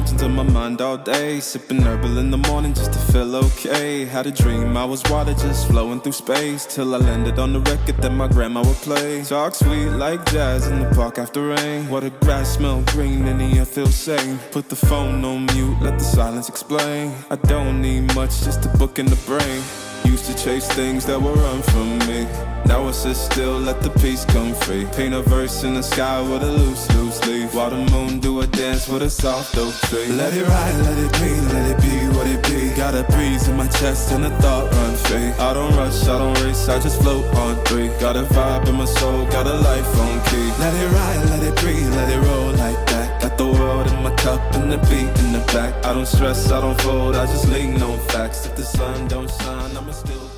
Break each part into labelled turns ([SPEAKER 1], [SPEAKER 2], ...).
[SPEAKER 1] margins of my mind all day. Sipping herbal in the morning just to feel okay. Had a dream I was water just flowing through space, till I landed on the record that my grandma would play. Talk sweet like jazz in the park after rain. What the grass smell green and the air feels sane. Put the phone on mute, let the silence explain. I don't need much, just a book in the brain. Used to chase things that would run from me. Now I sit still, let the peace come free. Paint a verse in the sky with a loose leaf. While the moon do a dance with a soft oak tree. Let it ride, let it be what it be. Got a breeze in my chest and a thought run free. I don't rush, I don't race, I just float on three. Got a vibe in my soul, got a life on key. Let it ride, let it breathe, let it roll like that. Got the world in my cup and the beat in the back. I don't stress, I don't fold, I just lean on facts. If the sun don't shine, I'ma still.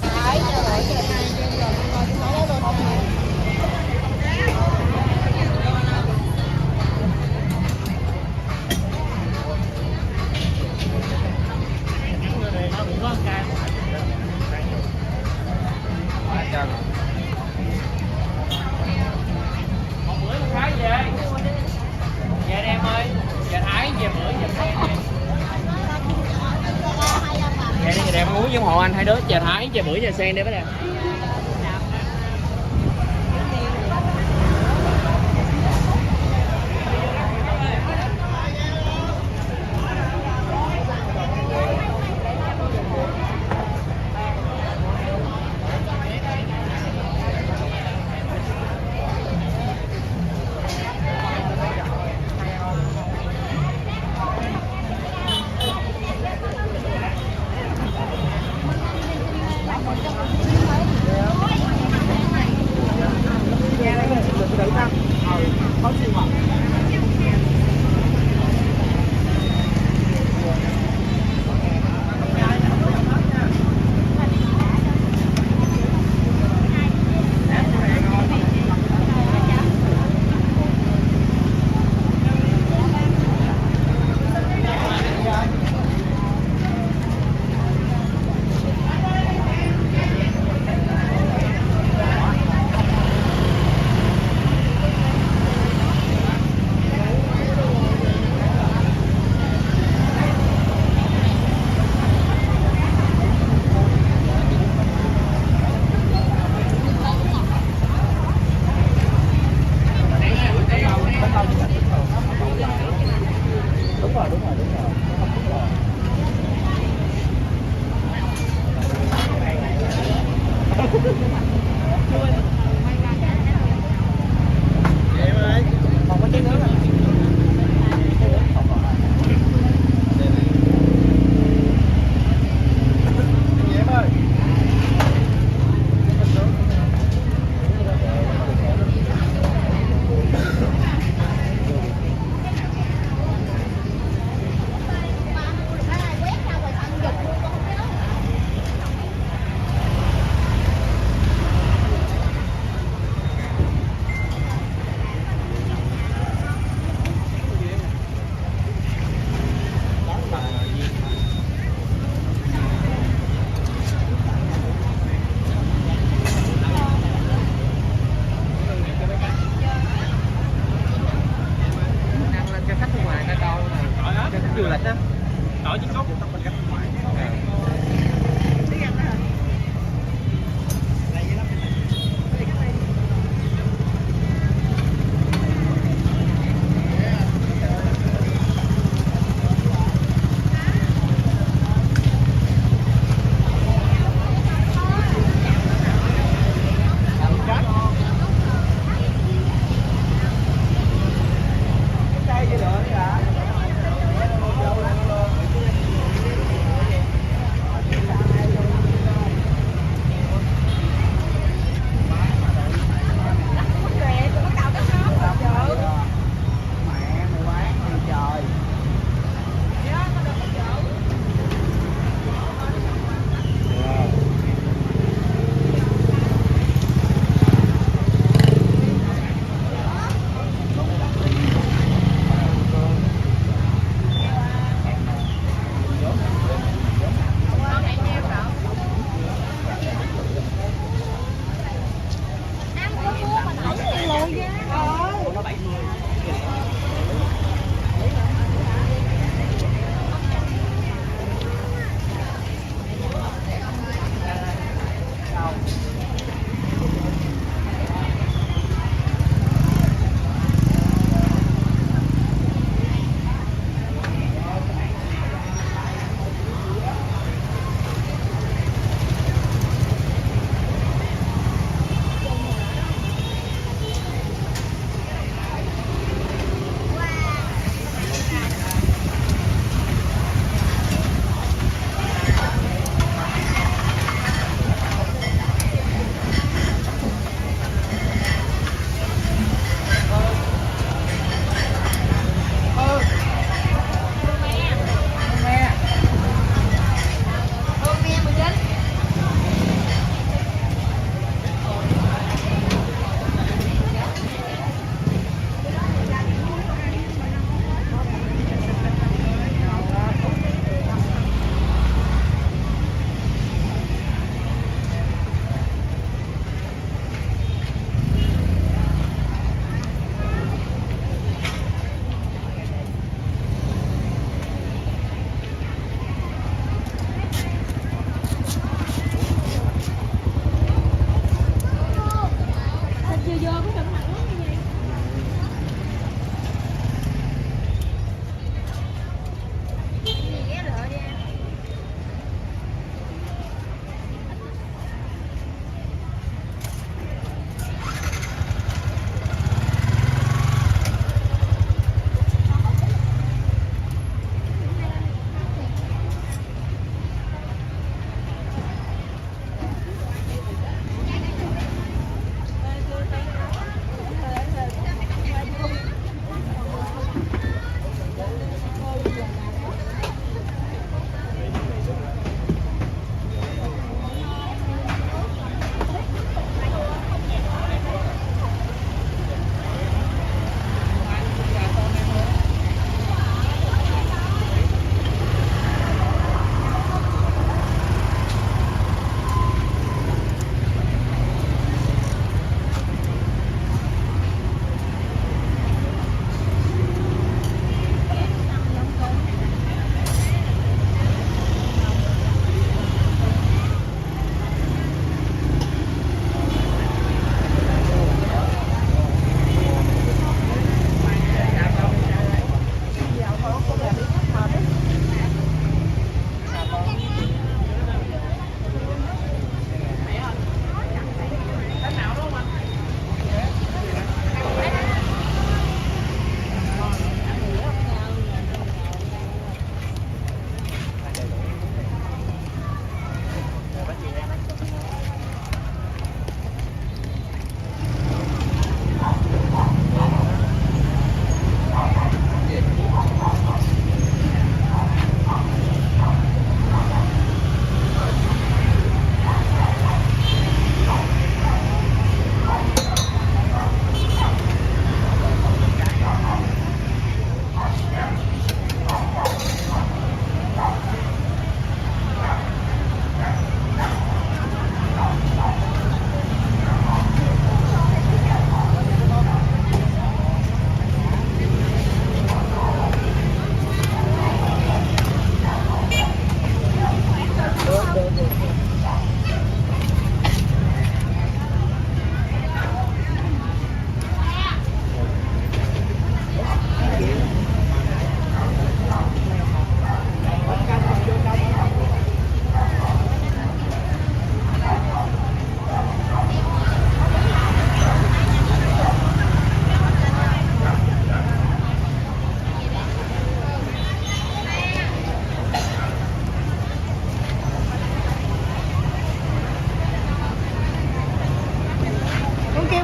[SPEAKER 2] Một bữa một cái về. Dạ em ơi, dạ Thái về bữa về sen đi. Dạ đi, dạ em muốn với hộ anh hai đứa trà Thái về bữa trà sen đi bác nè.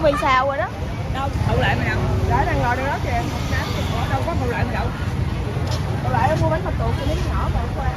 [SPEAKER 3] vì xào rồi đó.
[SPEAKER 2] Đâu, Hậu Lệ mày đâu?
[SPEAKER 3] Đã đang ngồi đâu đó kìa, một nắm.
[SPEAKER 2] Đâu có Hậu Lệ mày đâu?
[SPEAKER 3] Còn lại em mua bánh mạch tuột cho mấy đứa nhỏ mà qua.